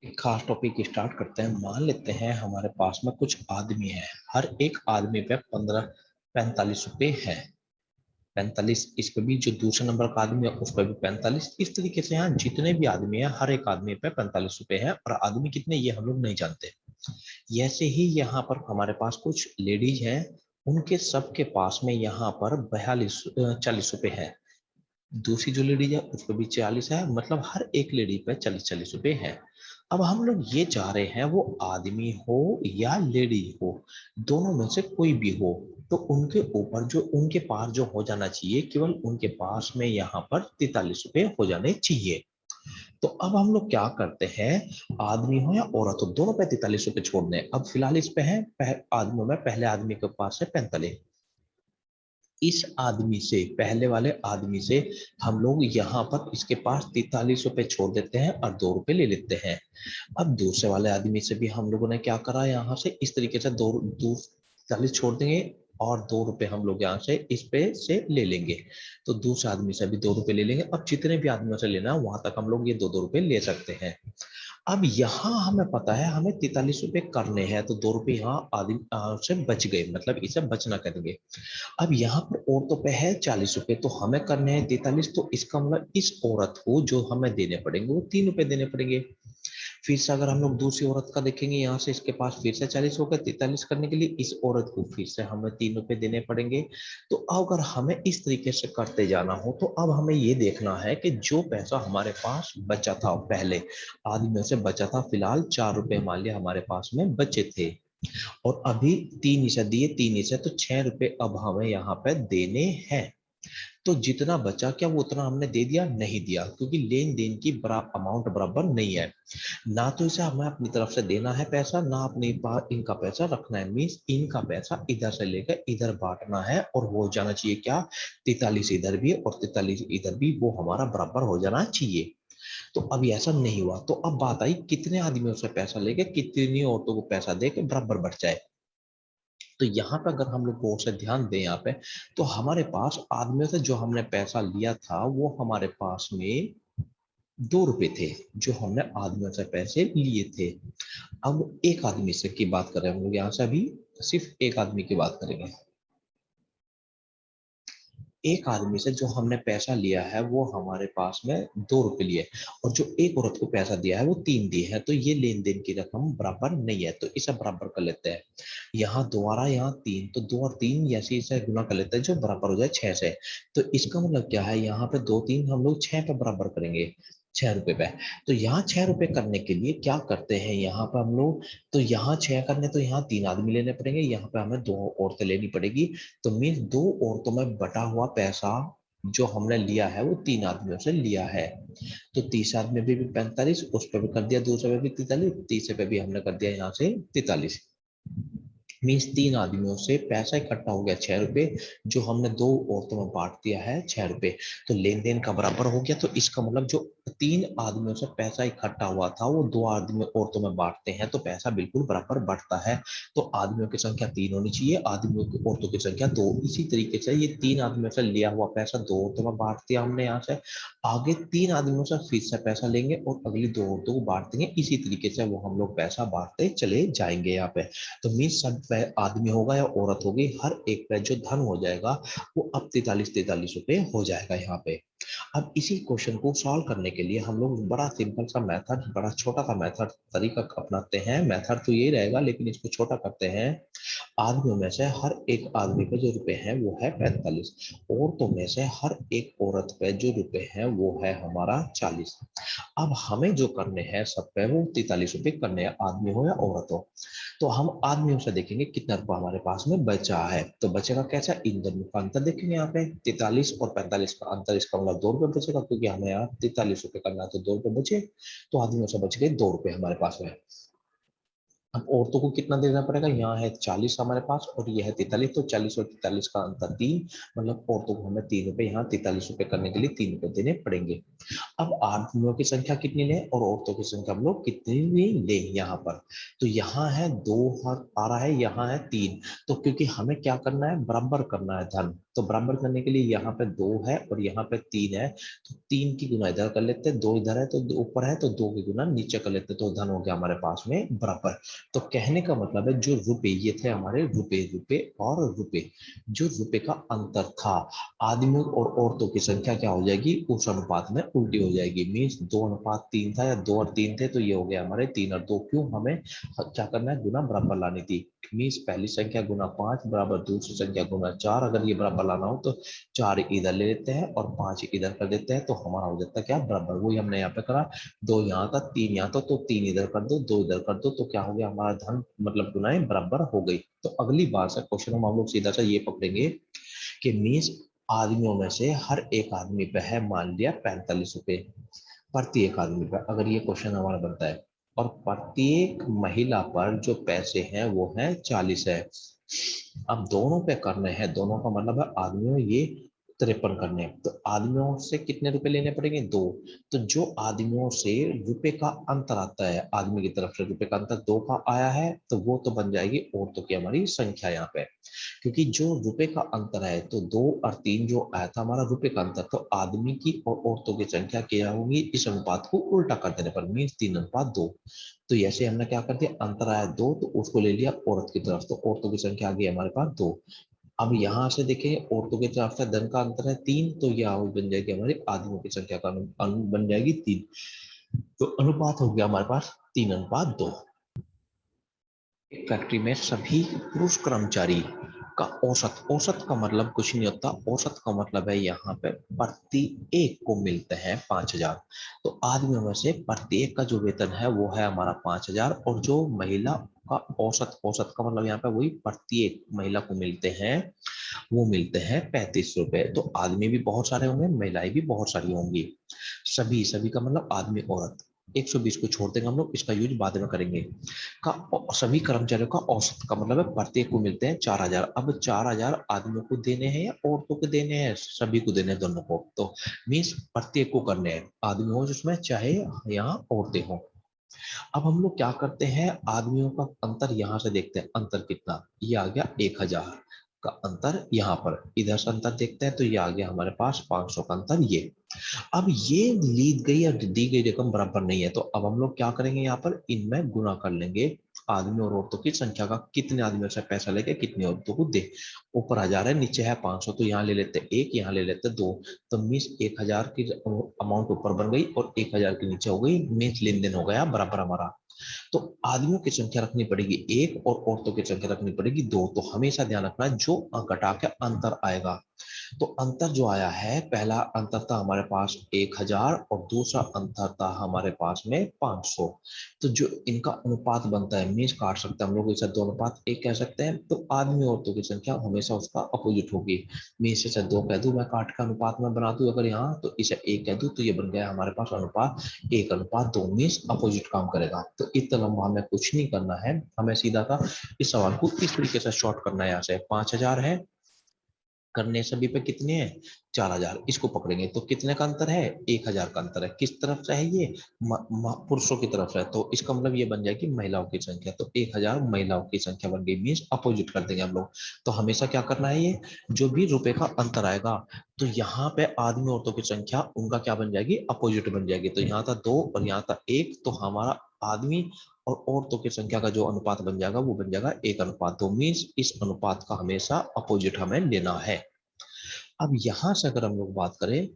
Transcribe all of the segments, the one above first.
एक खास topic start करते हैं। मान लेते हैं हमारे पास में कुछ आदमी है। हर एक आदमी पे 45 है। 45, इस पे भी जो दूसरे नंबर का आदमी है उस पर भी 45। इस तरीके से यहाँ जितने भी आदमी है हर एक आदमी पे 45 है। और आदमी कितने ये हम लोग नहीं जानते। ऐसे ही यहाँ पर हमारे पास कुछ लेडीज हैं। उनके सबके पास में यहाँ पर 40 है। दूसरी जो लेडीज है उस पर भी 40 है। मतलब हर एक लेडी पे 40 है। अब हम लोग ये चाह रहे हैं वो आदमी हो या लेडी हो, दोनों में से कोई भी हो, तो उनके ऊपर जो उनके पास जो हो जाना चाहिए, केवल उनके पास में यहाँ पर 43 हो जाने चाहिए। तो अब हम लोग क्या करते हैं, आदमी हो या औरत हो दोनों पे 43 छोड़ दें। अब फिलहाल इस पे है आदमियों में पहले आदमी के पास है 45। इस आदमी से, पहले वाले आदमी से हम लोग यहाँ पर इसके पास 43 छोड़ देते हैं और 2 ले लेते हैं। अब दूसरे वाले आदमी से भी हम लोगों ने क्या करा, यहाँ से इस तरीके से दो दो 40 छोड़ देंगे और 2 हम लोग यहाँ से इस पे से ले लेंगे। तो दूसरे आदमी से भी 2 ले लेंगे। अब जितने भी आदमियों से लेना है वहां तक हम लोग ये 2 ले सकते हैं। अब यहाँ हमें पता है हमें 43 करने हैं, तो 2 यहाँ आदमी से बच गए, मतलब इसे बचना करेंगे। अब यहाँ पर औरतों पे है 40 तो हमें करने हैं 43। तो इसका मतलब इस औरत को जो हमें देने पड़ेंगे वो 3 देने पड़ेंगे। फिर से अगर हम लोग दूसरी औरत का देखेंगे, यहाँ से इसके पास फिर से 40 हो गए। 43 करने के लिए इस औरत को फिर से हमें 3 देने पड़ेंगे। तो अगर हमें इस तरीके से करते जाना हो तो अब हमें ये देखना है कि जो पैसा हमारे पास बचा था पहले आदमियों से बचा था, फिलहाल 4 मान लिया हमारे पास में बचे थे। और अभी 3 दिए, 3 तो 6 अब हमें यहाँ पे देने हैं। तो जितना बचा क्या वो उतना हमने दे दिया? नहीं दिया, क्योंकि लेन देन की अमाउंट बराबर नहीं है। ना तो इसे हमें अपनी तरफ से देना है पैसा, ना अपने पास इनका पैसा रखना है। मीन्स इनका पैसा इधर से लेकर इधर बांटना है और हो जाना चाहिए क्या, 43 इधर भी और 43 इधर भी, वो हमारा बराबर हो जाना चाहिए। तो अभी ऐसा नहीं हुआ। तो अब बात आई कितने आदमियों से पैसा लेके कितनी औरतों को पैसा दे के बराबर बढ़ जाए। तो यहाँ पे अगर हम लोग गौर से ध्यान दें यहाँ पे, तो हमारे पास आदमियों से जो हमने पैसा लिया था वो हमारे पास में 2 थे, जो हमने आदमियों से पैसे लिए थे। अब एक आदमी से की बात करें हम लोग, यहाँ से अभी सिर्फ एक आदमी की बात करेंगे। एक आदमी से जो हमने पैसा लिया है वो हमारे पास में 2 लिए, और जो एक औरत को पैसा दिया है वो 3 दिए है। तो ये लेन देन की रकम बराबर नहीं है, तो इसे बराबर कर लेते हैं। यहाँ 2 आ रहा है, यहाँ 3, तो 2 और 3 ऐसे इसे गुना कर लेते हैं जो बराबर हो जाए 6 से। तो इसका मतलब क्या है, यहाँ पे 2 3 हम लोग 6 पे बराबर करेंगे, 6 रुपए पे। तो यहाँ 6 रुपए करने के लिए क्या करते हैं, यहाँ पे हम लोग, तो यहाँ 6 करने तो यहाँ 3 आदमी लेने पड़ेंगे, यहाँ पे हमें 2 औरतें लेनी पड़ेगी। तो मीन 2 औरतों में बटा हुआ पैसा जो हमने लिया है वो 3 आदमियों से लिया है। तो तीसरे आदमी पे भी 45, उस पर भी कर दिया, दूसरे पे भी 43, तीसरे पे भी हमने कर दिया यहाँ से 43। मीन्स 3 आदमियों से पैसा इकट्ठा हो गया 6 रुपए, जो हमने 2 औरतों में बांट दिया है 6 रुपए। तो लेन देन का बराबर हो गया। तो इसका मतलब जो 3 आदमियों से पैसा इकट्ठा हुआ था वो 2 आदमी औरतों में बांटते हैं तो पैसा बिल्कुल बराबर बढ़ता है। तो आदमियों की संख्या 3 होनी चाहिए, आदमियों की औरतों की संख्या 2। इसी तरीके से ये 3 आदमियों से लिया हुआ पैसा 2 औरतों में बांट दिया हमने यहाँ से। आगे 3 आदमियों से फिर से पैसा लेंगे और अगली 2 औरतों को बांट देंगे। इसी तरीके से वो हम लोग पैसा बांटते चले जाएंगे यहाँ पे। तो मीन सब आदमी होगा या औरत होगी, हर एक पे जो धन हो जाएगा वो अब 43 हो जाएगा यहाँ पे। अब इसी क्वेश्चन को सॉल्व करने के लिए हम लोग बड़ा सिंपल सा मेथड, बड़ा छोटा सा मेथड तरीका अपनाते हैं। मेथड तो यही रहेगा लेकिन इसको छोटा करते हैं। आदमियों में से हर एक आदमी पे जो रुपए हैं वो है 45, औरतों में से हर एक औरत पे जो रुपए हैं वो है हमारा 40। अब हमें जो करने हैं सब पे वो 43 करने हैं, आदमी हो या औरत हो। तो हम आदमियों से देखेंगे कितना रुपया हमारे पास में बचा है। तो बचेगा कैसा, इन दोनों का अंतर देखेंगे यहाँ पे, 43 और 45 का अंतर, इसका मतलब 2 बचेगा, क्योंकि हमें यहाँ 43 करना है तो 2 बचे। तो आदमियों से बच गए 2 हमारे पास में। अब औरतों को कितना देना पड़ेगा, यहाँ है 40 हमारे पास और यह है 43, तो 40 और 43 का अंतर 3, मतलब औरतों को हमें 3 यहाँ 43 करने के लिए 3 देने पड़ेंगे। अब आदमियों की संख्या कितनी ले और औरतों की संख्या हम लोग कितनी ले यहाँ पर। तो यहाँ है 2 आ रहा है, यहाँ है 3। तो क्योंकि हमें क्या करना है, बराबर करना है धन, तो बराबर करने के लिए यहाँ पे 2 है और यहाँ पे 3 है, तो 3 की गुना इधर कर लेते हैं, 2 इधर है तो ऊपर है तो 2 की गुना नीचे कर लेते हैं, तो धन हो गया हमारे पास में बराबर। तो कहने का मतलब है जो रुपए ये थे हमारे रुपए, रुपए और रुपए, जो रुपए का अंतर था आदमियों और औरतों की संख्या क्या हो जाएगी उस अनुपात में उल्टी हो जाएगी। मीन्स 2:3 था या 2 और 3 थे, तो ये हो गया हमारे 3 और 2। क्यों हमें क्या करना है, गुना बराबर लानी थी। मीन्स पहली संख्या गुना 5 बराबर दूसरी संख्या गुना 4। अगर ये बराबर लाना हो तो 4 इधर ले लेते हैं और 5 इधर कर देते हैं, तो हमारा हो जाता है क्या बराबर। वही हमने यहाँ पे करा, 2 यहाँ था 3 यहाँ था, तो 3 इधर कर दो 2 इधर कर दो, तो क्या हो गया हमारा धन मतलब गुनाएं बराबर हो गई। तो अगली बार से क्वेश्चन हम लोग सीधा सा ये पकड़ेंगे कि मीन्स आदमियों में से हर एक आदमी पे है मान लिया 45 रुपए प्रत्येक आदमी पर, अगर ये क्वेश्चन हमारा बनता है, और प्रत्येक महिला पर जो पैसे हैं वो है 40 है। अब दोनों पे करने हैं, दोनों का मतलब है आदमियों ये 53 करने हैं, तो आदमियों से कितने रुपए लेने पड़ेंगे 2। तो जो आदमियों से रुपए का अंतर आता है, आदमी की तरफ से रुपए का अंतर 2 का आया है, तो वो तो बन जाएगी औरतों की हमारी संख्या यहाँ पे। क्योंकि जो रुपए का अंतर है तो 2 और 3 जो आया था हमारा रुपए का अंतर, तो आदमी की और औरतों की संख्या क्या होगी इस अनुपात को उल्टा कर देने पर, मीन 3:2। तो ऐसे हमने क्या कर दिया, अंतर आया 2 तो उसको ले लिया औरत की तरफ, तो औरतों की संख्या आ गई हमारे पास 2। अब यहां से देखेंगे औरतों की तरफ से धन का अंतर है 3, तो यह बन जाएगी हमारी आदमियों की संख्या का बन जाएगी 3। तो अनुपात हो गया हमारे पास 3:2। एक फैक्ट्री में सभी पुरुष कर्मचारी का औसत, औसत का मतलब कुछ नहीं होता, औसत का मतलब है यहाँ पे प्रति एक को मिलते हैं 5,000। तो आदमियों में से प्रत्येक का जो वेतन है वो है हमारा 5,000, और जो महिला का औसत, औसत का मतलब यहाँ पे वही प्रत्येक महिला को मिलते हैं, वो मिलते हैं 35 रुपए। तो आदमी भी बहुत सारे होंगे, महिलाएं भी बहुत सारी होंगी। सभी, सभी का मतलब आदमी औरत, 120 को छोड़ देंगे हम लोग, इसका यूज बाद में करेंगे। का सभी कर्मचारियों का औसत का मतलब है प्रत्येक को मिलते हैं 4,000। अब 4,000 आदमियों को देने हैं या औरतों को देने हैं, सभी को देने हैं दोनों को, तो मीन्स प्रत्येक को करने हैं, आदमी हो जिसमें चाहे यहाँ औरतें हो। अब हम लोग क्या करते हैं, आदमियों का अंतर यहां से देखते हैं, अंतर कितना, ये आ गया 1,000 का अंतर, यहाँ पर इधर से अंतर देखते हैं तो ये आ गया हमारे पास 500 का अंतर। ये अब ये ली गई या दी गई रकम बराबर नहीं है, तो अब हम लोग क्या करेंगे, यहाँ पर इनमें गुना कर लेंगे आदमी और औरतों की संख्या का, कितने आदमियों से पैसा लेके कितनी औरतों को दे। ऊपर 1,000 है नीचे है 500, तो यहाँ ले लेते एक, यहाँ ले लेते 2, तो मीन्स 1,000 की अमाउंट ऊपर बन गई और 1,000 के नीचे हो गई, मीन्स लेन देन हो गया बराबर हमारा। तो आदमियों की संख्या रखनी पड़ेगी 1 और औरतों की संख्या रखनी पड़ेगी 2। तो हमेशा ध्यान रखना है जो घटा के अंतर आएगा, तो अंतर जो आया है, पहला अंतर था हमारे पास 1,000 और दूसरा अंतर था हमारे पास में 500। तो जो इनका अनुपात बनता है, मीन्स काट सकते हैं हम लोग इसे 2:1 कह सकते हैं, तो आदमी औरतों की संख्या हमेशा उसका अपोजिट होगी। मीन्स इसे 2 कह दूं मैं, काट का अनुपात में बना दूं अगर यहाँ, तो इसे 1 कह दूं, तो ये बन गया हमारे पास अनुपात 1:2, मीन्स अपोजिट काम करेगा। तो इतना लंबा हमें कुछ नहीं करना है, हमें सीधा था इस सवाल को इस तरीके से शॉर्ट करना है। यहाँ से 5,000 है, करने सभी पे कितने हैं 4,000, इसको पकड़ेंगे तो कितने का अंतर है 1,000 का अंतर है, किस तरफ से है ये पुरुषों की तरफ से है, तो इसका मतलब ये बन जाएगी महिलाओं की संख्या, तो 1,000 महिलाओं की संख्या बन गई, मीन्स अपोजिट कर देंगे हम लोग। तो हमेशा क्या करना है, ये जो भी रुपए का अंतर आएगा, तो यहाँ पे आदमी औरतों की संख्या उनका क्या बन जाएगी, अपोजिट बन जाएगी। तो यहाँ था 2 और यहाँ था 1, तो हमारा आदमी और औरतों की संख्या का जो अनुपात बन जाएगा वो बन जाएगा 1:2, मीन्स इस अनुपात का हमेशा अपोजिट हमें लेना है। अब यहां से अगर हम लोग बात करें,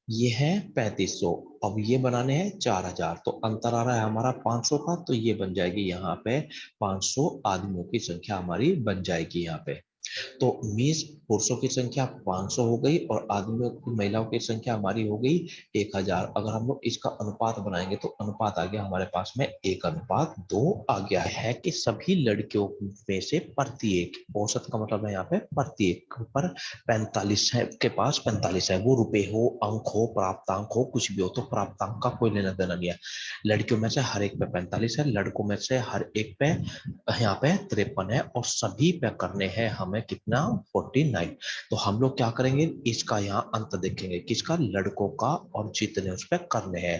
ये है 3500, अब ये बनाने हैं 4,000, तो अंतर आ रहा है हमारा 500 का, तो ये बन जाएगी यहाँ पे 500 आदमियों की संख्या हमारी बन जाएगी यहाँ पे। तो मीन्स पुरुषों की संख्या 500 हो गई और आदमियों की, महिलाओं की संख्या हमारी हो गई 1,000। अगर हम लोग इसका अनुपात बनाएंगे तो अनुपात आ गया हमारे पास में 1:2 आ गया है, कि सभी लड़कियों में से प्रत्येक, औसत का मतलब है यहाँ पे प्रत्येक पर 45 है, के पास 45 है, वो रुपए हो, अंक हो, प्राप्तांक हो, कुछ भी हो, तो प्राप्तांक का कोई लेना देना नहीं है। लड़कियों में से हर एक पे 45 है, लड़कों में से हर एक पे यहाँ पे 53 है, और सभी पे करने हैं हमें कितना 49। तो हम लोग क्या करेंगे, इसका यहाँ अंत देखेंगे, किसका, लड़कों का, और जितने उस पे करने हैं,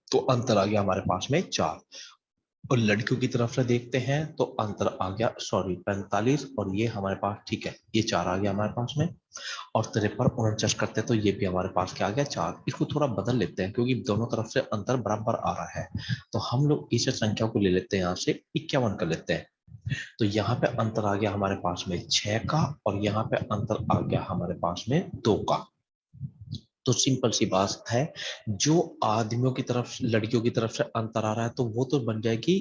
तो अंतर आ गया हमारे पास में 4। और लड़कियों की तरफ से देखते हैं तो अंतर आ गया, सॉरी 45, और ये हमारे पास ठीक है, ये 4 आ गया हमारे पास में। और 53 49 करते हैं तो ये भी हमारे पास क्या आ गया, 4। इसको थोड़ा बदल लेते हैं क्योंकि दोनों तरफ से अंतर बराबर आ रहा है, तो हम लोग इस संख्या को ले लेते हैं, यहाँ से 51 कर लेते हैं। तो यहाँ पे अंतर आ गया हमारे पास में 6 का, और यहाँ पे अंतर आ गया हमारे पास में 2 का। तो सिंपल सी बात है, जो आदमियों की तरफ लड़कियों की तरफ से अंतर आ रहा है तो वो तो बन जाएगी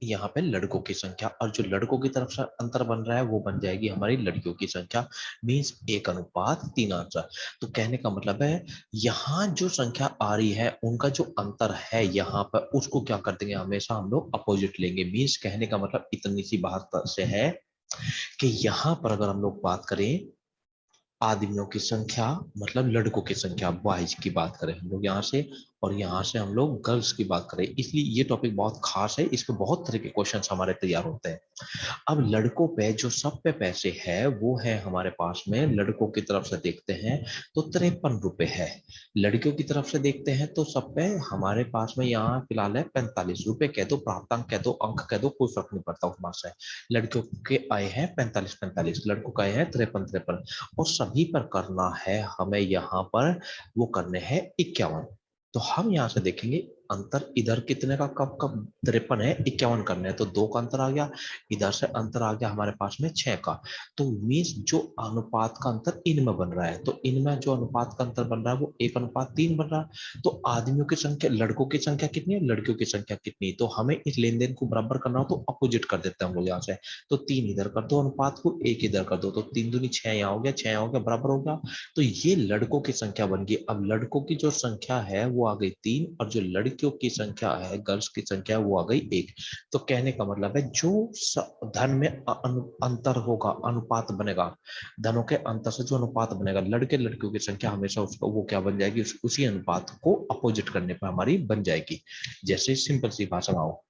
यहाँ पे लड़कों की संख्या, और जो लड़कों की तरफ से अंतर बन रहा है वो बन जाएगी हमारी लड़कियों की संख्या, मीन्स 1:3 आंसर। तो कहने का मतलब है यहाँ जो संख्या आ रही है उनका जो अंतर है यहाँ पर, उसको क्या कर देंगे, हमेशा हम लोग अपोजिट लेंगे। मीन्स कहने का मतलब इतनी सी बात से है कि यहाँ पर अगर हम लोग बात करें आदमियों की संख्या, मतलब लड़कों की संख्या, बॉयज की बात करें हम लोग यहाँ से, और यहाँ से हम लोग गर्ल्स की बात करें, इसलिए ये टॉपिक बहुत खास है, इस पे बहुत तरह के क्वेश्चंस हमारे तैयार होते हैं। अब लड़कों पे जो सब पे पैसे है वो है हमारे पास में, लड़कों की तरफ से देखते हैं तो 53 रुपए है। लड़कियों की तरफ से देखते हैं तो सब पे हमारे पास में यहाँ फिलहाल है 45 रुपए, कह दो प्राप्तांक कह दो अंक कह दो, कोई फर्क नहीं पड़ता उस बात से। लड़कियों के आए हैं 45 45, लड़कों का आए हैं 53 53, और सभी पर करना है हमें यहाँ पर, वो करने हैं 51। तो हम यहाँ से देखेंगे अंतर इधर कितने का, कब कब 53 है, 51 करने हैं तो 2 का अंतर आ गया, इधर से अंतर आ गया हमारे पास में 6 का। तो मीन्स जो अनुपात का अंतर इनमें बन रहा है, तो इनमें जो अनुपात का अंतर बन रहा है वो 1:3 बन रहा है। तो आदमियों की संख्या, लड़कों की संख्या कितनी है, लड़कियों की संख्या कितनी, तो हमें इस लेन देन को बराबर करना हो तो अपोजिट कर देते हैं हम लोग यहाँ से। तो 3 इधर कर दो, अनुपात को 1 इधर कर दो, तो 3 दूनी 6 यहाँ हो गया, 6 यहाँ हो गया, बराबर हो गया। तो ये लड़कों की संख्या बन गई। अब लड़कों की जो संख्या है वो आ गई 3, और जो लड़कियों की संख्या है, गर्ल्स की संख्या, वो आ गई 1। तो कहने का मतलब है जो धन में अंतर होगा, अनुपात बनेगा, धनों के अंतर से जो अनुपात बनेगा, लड़के लड़कियों की संख्या हमेशा उसको वो क्या बन जाएगी, उसी अनुपात को अपोजिट करने पर हमारी बन जाएगी। जैसे सिंपल सी भाषा में आओ,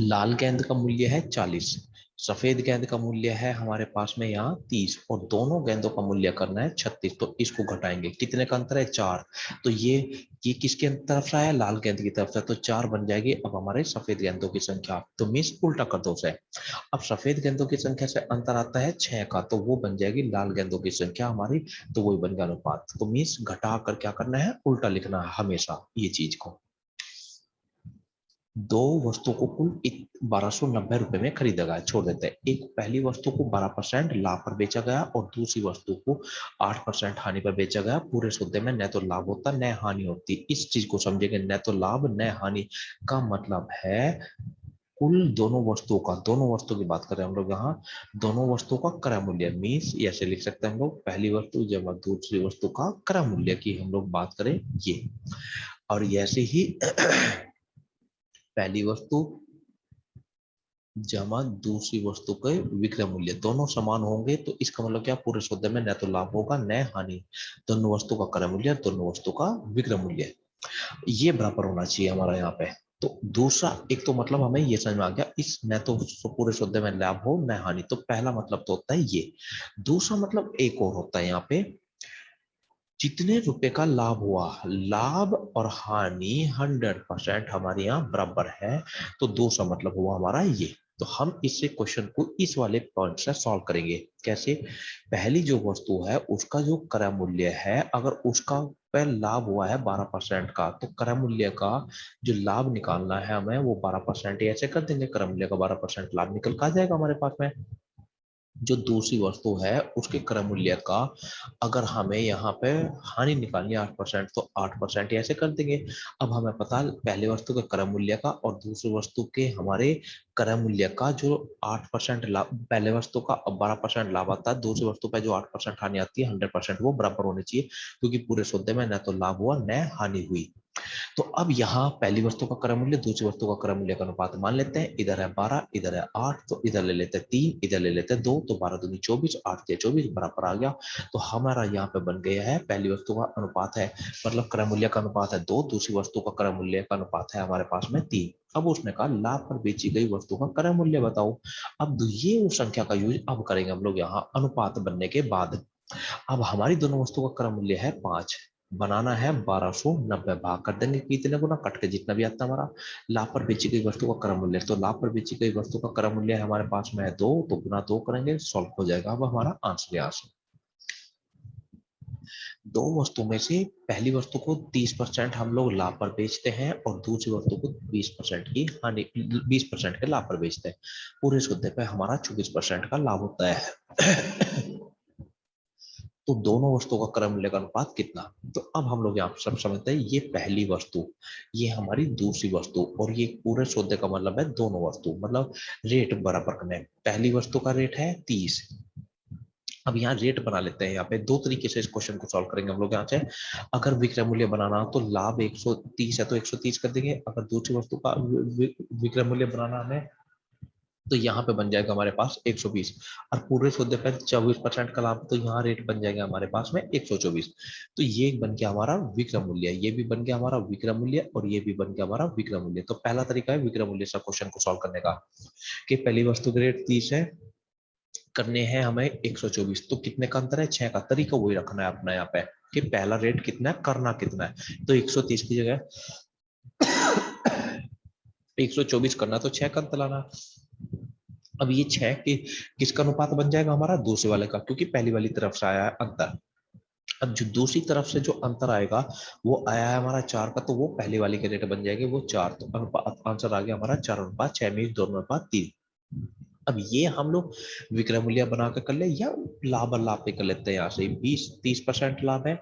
लाल गेंद का मूल्य है 40, सफेद गेंद का मूल्य है हमारे पास में यहाँ 30, और दोनों गेंदों का मूल्य करना है 36। तो इसको घटाएंगे, कितने का अंतर है, 4। तो ये किसके तरफ से आया, लाल गेंद की तरफ से, तो 4 बन जाएगी अब हमारे सफेद गेंदों की संख्या। तो मिस उल्टा कर दो उसे। अब सफेद गेंदों की संख्या से अंतर आता है 6 का, तो वो बन जाएगी लाल गेंदों की संख्या हमारी, तो वही बन गया अनुपात। तो मिस घटा कर क्या करना है, उल्टा लिखना है हमेशा ये चीज को। दो वस्तुओं को कुल 1290 में खरीदा गया, छोड़ देते हैं। एक पहली वस्तु को 12% लाभ पर बेचा गया और दूसरी वस्तु को 8% हानि पर बेचा गया। पूरे सौदे में न तो लाभ होता न हानि होती। इस चीज को समझेंगे, न तो लाभ न हानि का मतलब है कुल दोनों वस्तुओं का, दोनों वस्तुओं की बात करें हम लोग यहाँ, दोनों वस्तुओं का क्रय मूल्य, मीन्स ऐसे लिख सकते हैं हम लोग, पहली वस्तु जब दूसरी वस्तु का क्रय मूल्य की हम लोग बात करें ये। और ऐसे ही पहली वस्तु जमा दूसरी वस्तु के विक्रय मूल्य दोनों समान होंगे, तो इसका मतलब क्या, पूरे सौदे में न तो लाभ होगा न हानि, दोनों वस्तु का क्रय मूल्य दोनों वस्तु का विक्रय मूल्य ये बराबर होना चाहिए हमारा यहाँ पे। तो दूसरा एक तो मतलब हमें ये समझ में आ गया, इस न तो पूरे सौदे में लाभ हो न हानि, तो पहला मतलब तो होता है ये। दूसरा मतलब एक और होता है यहाँ पे, जितने रुपए का लाभ हुआ, लाभ और हानि 100% हमारे यहाँ बराबर है, तो दूसरा मतलब हुआ हमारा ये। तो हम इससे क्वेश्चन को इस वाले पॉइंट से सॉल्व करेंगे। कैसे, पहली जो वस्तु है उसका जो क्रय मूल्य है, अगर उसका पे लाभ हुआ है 12% का, तो क्रय मूल्य का जो लाभ निकालना है हमें वो 12%, ऐसे कर देंगे, क्रय मूल्य का 12% लाभ निकल का आ जाएगा हमारे पास में। जो दूसरी वस्तु है उसके क्रय मूल्य का अगर हमें यहाँ पे हानि निकालनी है 8%, तो 8% ऐसे कर देंगे। अब हमें पता पहले वस्तु के क्रय मूल्य का और दूसरी वस्तु के हमारे क्रय मूल्य का जो 8% लाभ, पहले वस्तु का 12% लाभ आता है, दूसरी वस्तु पे जो 8% हानि आती है 100% वो बराबर होनी चाहिए, क्योंकि पूरे सौदे में न तो लाभ हुआ न हानि हुई। तो अब यहाँ पहली वस्तु का क्रय मूल्य दूसरी वस्तु का क्रय मूल्य का अनुपात मान लेते हैं, इधर है 12 इधर है 8, तो इधर ले लेते हैं 3 इधर ले लेते हैं 2, तो 12 दूनी 24 8 के 24 बराबर आ गया। तो हमारा यहाँ पे बन गया है, पहली वस्तु का अनुपात है, मतलब क्रय मूल्य का अनुपात है 2, दूसरी वस्तु का क्रय मूल्य का अनुपात है हमारे पास में 3। अब उसने कहा लाभ पर बेची गई वस्तु का क्रय मूल्य बताओ। अब ये उस संख्या का यूज अब करेंगे हम लोग यहाँ अनुपात बनने के बाद। अब हमारी दोनों वस्तुओं का क्रय मूल्य है 5, बनाना है 1290, भाग कर देंगे कितने गुना, कट के जितना भी आता है हमारा। लाभ पर बेची गई वस्तु का क्रय मूल्य, तो लाभ पर बेची गई वस्तु का क्रय मूल्य हमारे पास में है 2, तो गुना 2 करेंगे, सॉल्व हो जाएगा अब हमारा आंसर यहाँ से। दो वस्तु में से पहली वस्तु को 30% हम लोग लाभ पर बेचते हैं और दूसरी वस्तु को 20% की हानि, 20% के लाभ पर बेचते हैं। पूरे सौदे पे हमारा 24% का लाभ होता है। तो दोनों वस्तुओं का क्रय मूल्य का अनुपात कितना। तो अब हम लोग यहाँ सब समझते हैं, ये पहली वस्तु, ये हमारी दूसरी वस्तु, और ये पूरे सौदे का मतलब है दोनों वस्तु, मतलब रेट बराबर करने। पहली वस्तु का रेट है 30। अब यहाँ रेट बना लेते हैं, यहाँ पे दो तरीके से इस क्वेश्चन को सॉल्व करेंगे हम लोग यहाँ से। अगर विक्रय मूल्य बनाना हो तो लाभ 130 है तो 130 कर देंगे। अगर दूसरी वस्तु का विक्रय मूल्य बनाना हमें, तो यहाँ पे बन जाएगा हमारे पास 120, और पूरे सौदे पर 24% का लाभ, तो यहाँ रेट बन जाएगा हमारे पास में 124। तो ये बन गया हमारा विक्रय मूल्य, ये भी बन गया हमारा विक्रय मूल्य, और ये भी बन गया हमारा विक्रय मूल्य। तो पहला तरीका है विक्रय मूल्य से क्वेश्चन को सॉल्व करने का, कि पहली वस्तु का रेट 30 है, करने हैं हमें 124, तो कितने का अंतर है, 6 का। तरीका वही रखना है अपना यहाँ पे, कि पहला रेट कितना है, करना कितना है। तो 130 की जगह 124 करना, तो 6 का अंतर लाना। अब ये 6 की किसका अनुपात बन जाएगा हमारा, दूसरे वाले का, क्योंकि पहली वाली तरफ से आया है अंतर। अब जो दूसरी तरफ से जो अंतर आएगा वो आया है हमारा 4 का, तो वो पहली वाली के रेट बन जाएगी वो 4, तो अनुपात आंसर आ गया हमारा 4:6 में 2:3। अब ये हम लोग विक्रय मूल्य बना के कर ले, या लाभ और लाभ पे कर लेते हैं। यहाँ से 30% लाभ है,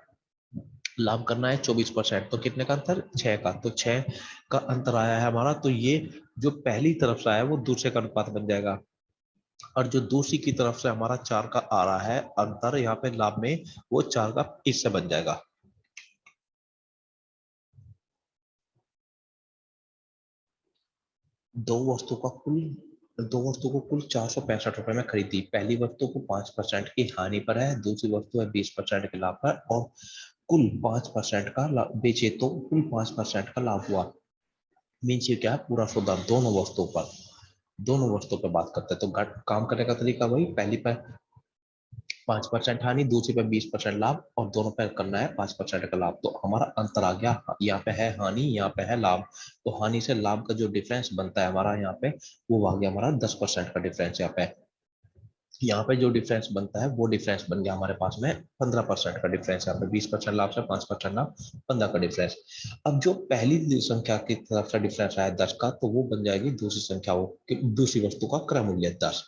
लाभ करना है 24%, तो कितने का अंतर, 6 का, तो 6 का अंतर आया है हमारा। तो ये जो पहली तरफ से आया वो दूसरे का अनुपात बन जाएगा, और जो दूसरी की तरफ से हमारा 4 का आ रहा है अंतर यहाँ पे लाभ में, वो 4 का इससे बन जाएगा। दो वस्तु का कुल दो वस्तु को कुल 465 रुपए में खरीदी। पहली वस्तु को 5% की हानि पर है, दूसरी वस्तु है 20% के लाभ पर, और कुल 5% का बेचे तो कुल 5% का लाभ हुआ। मीन्स ये क्या है, पूरा सौदा दोनों वस्तुओं पर बात करते हैं। तो काम करने का तरीका वही, पहली पर 5% हानि, दूसरी पे 20% लाभ, और दोनों पे करना है 5% का लाभ। तो हमारा अंतर आ गया, यहाँ पे है हानि, यहाँ पे है लाभ। तो हानि से लाभ का जो डिफरेंस बनता है हमारा यहाँ पे, वो आ गया हमारा 10% का डिफरेंस। यहाँ पे जो डिफरेंस बनता है वो डिफरेंस बन गया हमारे पास में 15% का डिफरेंस। यहाँ पे 20% लाभ से 5% लाभ, 15 का डिफरेंस। अब जो पहली संख्या की तरफ से डिफरेंस आया 10 का, तो वो बन जाएगी दूसरी संख्या, वो दूसरी वस्तु का क्रय मूल्य 10।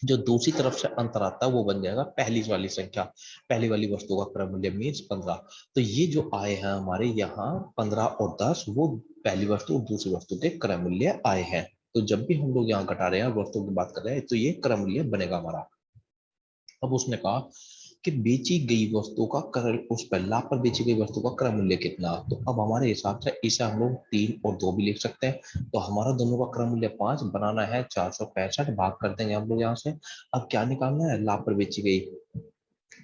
जो दूसरी तरफ से अंतर आता है वो बन जाएगा पहली वाली संख्या, पहली वाली वस्तु का क्रय मूल्य मीन्स 15। तो ये जो आए हैं हमारे यहाँ 15 और 10, वो पहली वस्तु और दूसरी वस्तु के क्रय मूल्य आए हैं। तो जब भी हम लोग यहाँ घटा रहे हैं, वस्तु की बात कर रहे हैं, तो ये क्रय मूल्य बनेगा हमारा। अब उसने कहा कि बेची गई वस्तु का क्रय, उस पर लाभ पर बेची गई वस्तु का क्रय मूल्य कितना। तो अब हमारे हिसाब से इसे हम लोग 3 और 2 भी लिख सकते हैं। तो हमारा दोनों का क्रय मूल्य 5, बनाना है 465, भाग कर देंगे हम लोग यहाँ से। अब क्या निकालना है, लाभ पर बेची गई।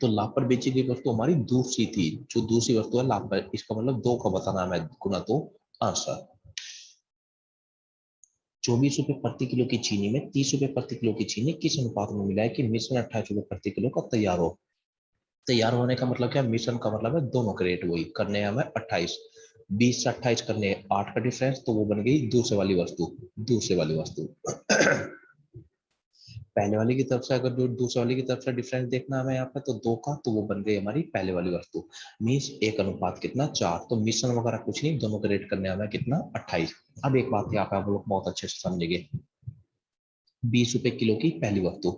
तो लाभ पर बेची गई वस्तु हमारी दूसरी थी, जो दूसरी वस्तु है लाभ पर, इसका मतलब 2 का बताना है, गुना 2, आंसर। 24 रुपए प्रति किलो की चीनी में 30 रुपए प्रति किलो की चीनी किस अनुपात में मिला है कि मिश्रण 28 रुपए प्रति किलो का तैयार हो। तैयार होने का मतलब क्या, मिश्रण का मतलब है दोनों के रेट वही करने हैं हमें 28, 20 से 28 करने 8 का डिफरेंस, तो वो बन गई दूसरे वाली वस्तु। पहले वाली की तरफ से अगर जो दूसरे वाली की तरफ से डिफरेंस देखना हमें यहाँ पे, तो 2 का, तो वो बन गई हमारी पहले वाली वस्तु। मीन्स एक अनुपात कितना, 4। तो मिश्रण वगैरह कुछ नहीं, दोनों के रेट करने हमें कितना, 28। अब एक बात यहाँ पे आप लोग बहुत अच्छे से समझेंगे, 20 रुपए किलो की पहली वस्तु,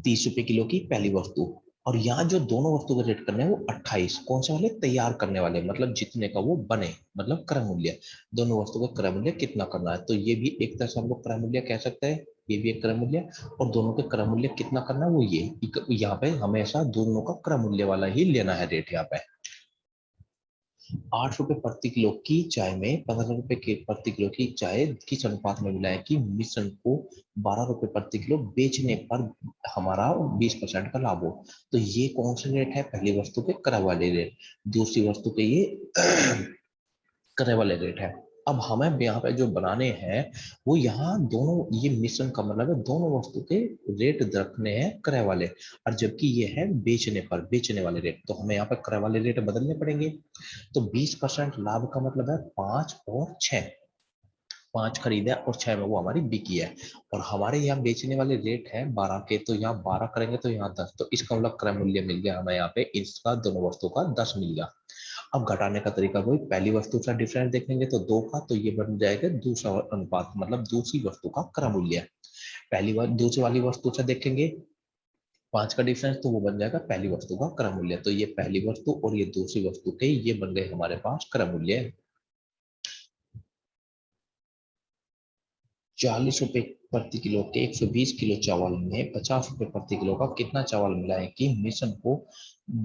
30 रुपए किलो की पहली वस्तु, और यहाँ जो दोनों वस्तु का रेट करने हैं वो 28, कौन से वाले, तैयार करने वाले, मतलब जितने का वो बने, मतलब क्रय मूल्य। दोनों वस्तु का क्रय मूल्य कितना करना है, तो ये भी एक तरह से हम लोग क्रय मूल्य कह सकते हैं, ये भी एक क्रय मूल्य। और दोनों के क्रय मूल्य कितना करना है, वो ये यहाँ पे हमेशा दोनों का क्रय मूल्य वाला ही लेना है रेट यहाँ पे। 8 रुपए प्रति किलो की चाय में 15 रुपए के प्रति किलो की चाय किस अनुपात में मिला है कि मिश्रण को 12 रुपए प्रति किलो बेचने पर हमारा 20% का लाभ हो। तो ये कौन से रेट है, पहली वस्तु के क्रय वाले रेट, दूसरी वस्तु के ये क्रय वाले रेट है। अब हमें यहाँ पे जो बनाने हैं वो यहाँ दोनों, ये मिश्रण का मतलब है दोनों वस्तु के रेट रखने हैं क्रय वाले, और जबकि ये है बेचने पर, बेचने वाले रेट, तो हमें यहाँ पे क्रय वाले रेट बदलने पड़ेंगे। तो 20% लाभ का मतलब है 5 और 6, 5 खरीदा और 6 में वो हमारी बिकी है, और हमारे यहाँ बेचने वाले रेट है 12 के, तो यहाँ 12 करेंगे तो यहाँ 10, तो इसका मतलब क्रय मूल्य मिल गया हमें यहाँ पे इसका, दोनों वस्तु का 10 मिल गया। अब घटाने का तरीका वही, पहली वस्तु का डिफरेंस देखेंगे तो 2 का, तो ये बन जाएगा दूसरा अनुपात, मतलब दूसरी वस्तु का क्रय मूल्य। पहली बार दूसरी वाली वस्तु से देखेंगे 5 का डिफरेंस, तो वो बन जाएगा पहली वस्तु का क्रय मूल्य, तो ये पहली वस्तु और ये दूसरी वस्तु के ये बन गए हमारे पास क्रय मूल्य। 40 रुपए प्रति किलो के 120 किलो चावल में 50 रुपए प्रति किलो का कितना चावल मिला है कि मिशन को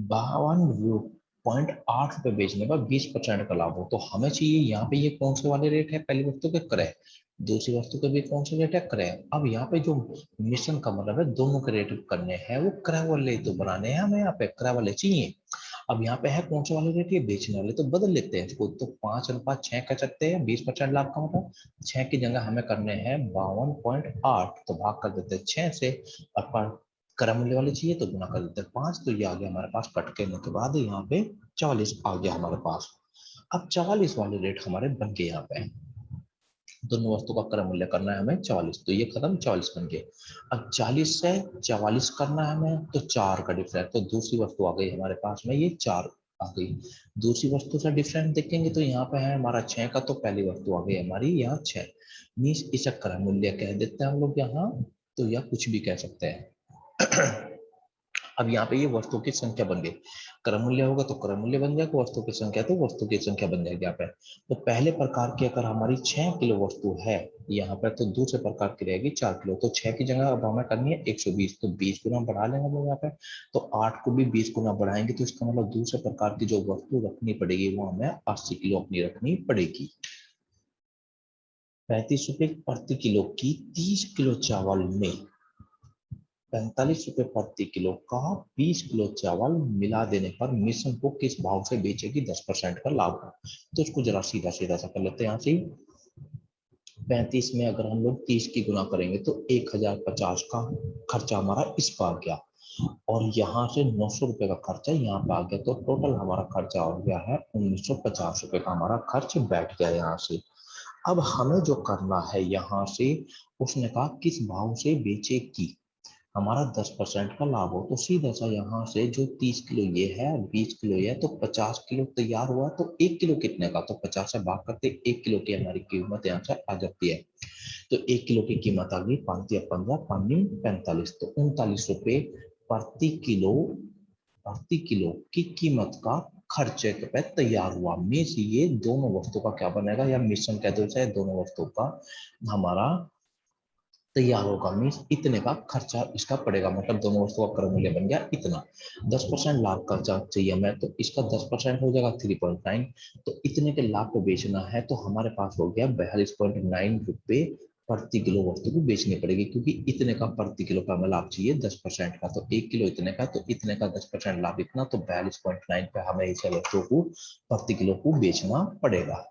52.8 रुपए बेचने पर 20% का लाभ हो। तो हमें चाहिए यहाँ पे ये कौन से वाले रेट है, पहली वस्तु के क्रय, दूसरी वस्तु के भी कौन से रेट है क्रय। अब यहाँ पे जो मिशन का मतलब है दोनों के रेट करने हैं वो क्रय वाले तो बनाने हैं, हमें यहाँ पे क्रय वाले चाहिए। अब यहाँ पे है कौन से वाले रेट, ये बेचने वाले, तो बदल लेते हैं इसको, तो 5 अनुपात 6 कर सकते हैं, 20% लाभ का मतलब 6 की जगह हमें करने हैं 52.8, तो भाग कर देते हैं 6 से, और पर क्रय मूल्य वाले चाहिए तो गुना कर देते हैं 5, तो ये आ गया हमारे पास, कट करने के बाद यहाँ पे 44 आ गया हमारे पास। अब 44 वाले रेट हमारे बन गए, यहाँ पे दोनों वस्तु का क्रय मूल्य करना है हमें 44, तो ये खत्म, 44 बन गए। अब 40 से 44 करना है हमें, तो 4 का डिफरेंस, तो दूसरी वस्तु आ गई हमारे पास में, ये 4 आ गई। दूसरी वस्तु से डिफरेंस देखेंगे तो यहाँ पे है हमारा 6 का, तो पहली वस्तु आ गई हमारी यहाँ 6, मीन्स इसे क्रय मूल्य कह देते हैं हम लोग यहाँ, तो यह कुछ भी कह सकते हैं। अब यहाँ पे ये वस्तु की संख्या बन गई, क्रय मूल्य होगा तो क्रय मूल्य बन जाएगा, वस्तु की संख्या तो वस्तु की संख्या बन जाएगी यहाँ पे। तो पहले प्रकार की अगर हमारी 6 किलो वस्तु है यहाँ पे, तो दूसरे प्रकार की रहेगी 4 किलो, तो 6 की जगह अब हमें करनी है 120, तो 20 गुना बढ़ा लेंगे हम लोग यहाँ पे, तो 8 को भी 20 गुना बढ़ाएंगे, तो इसका मतलब दूसरे प्रकार की जो वस्तु रखनी पड़ेगी वो हमें 80 किलो अपनी रखनी पड़ेगी। 35 रुपए प्रति किलो की 30 किलो चावल में 45 रुपए प्रति किलो का 20 किलो चावल मिला देने पर मिश्रण को किस भाव से बेचेगी 10% का लाभ हो। तो इसको जरा सीधा सीधा सा कर लेते हैं यहाँ से। 35 में अगर हम लोग 30 की गुना करेंगे तो 1050 का खर्चा हमारा इस पर आ गया, और यहाँ से 900 रुपए का खर्चा यहाँ पे आ गया, तो टोटल हमारा खर्चा हो गया है 1950 रुपए का हमारा खर्च बैठ गया यहाँ से। अब हमें जो करना है यहाँ से, उसने कहा किस भाव से बेचेगी, हमारा 10% का लाभ हो, तो सीधा सा यहाँ से जो 30 किलो ये है 20 किलो ये है, तो 50 किलो तैयार हुआ, तो 1 किलो कितने का, तो 50 से भाग करते 1 किलो की हमारी कीमत यहाँ से आ जाती है। तो 1 किलो की कीमत आ गई 5 या 15 45, तो 39 रुपए प्रति किलो, प्रति किलो की कीमत का खर्चे पे तैयार हुआ। मीन्स ये दोनों वस्तु का क्या बनेगा, या मिश्रण कह दो चाहे, दोनों वस्तु का हमारा तैयार होगा, मीन्स इतने का खर्चा इसका पड़ेगा, मतलब दोनों वस्तुओं का क्रय मूल्य बन गया इतना। 10% लाभ का चाहिए हमें, तो इसका 10% हो जाएगा 3.9, तो इतने के लाभ को बेचना है, तो हमारे पास हो गया 42.9 रुपए प्रति किलो वस्तु को बेचनी पड़ेगी, क्योंकि इतने का प्रति किलो का हमें लाभ चाहिए 10% का, तो 1 किलो इतने का, तो इतने का 10% लाभ इतना, तो 42.9 पे हमें इसे वस्तु को प्रति किलो को बेचना पड़ेगा।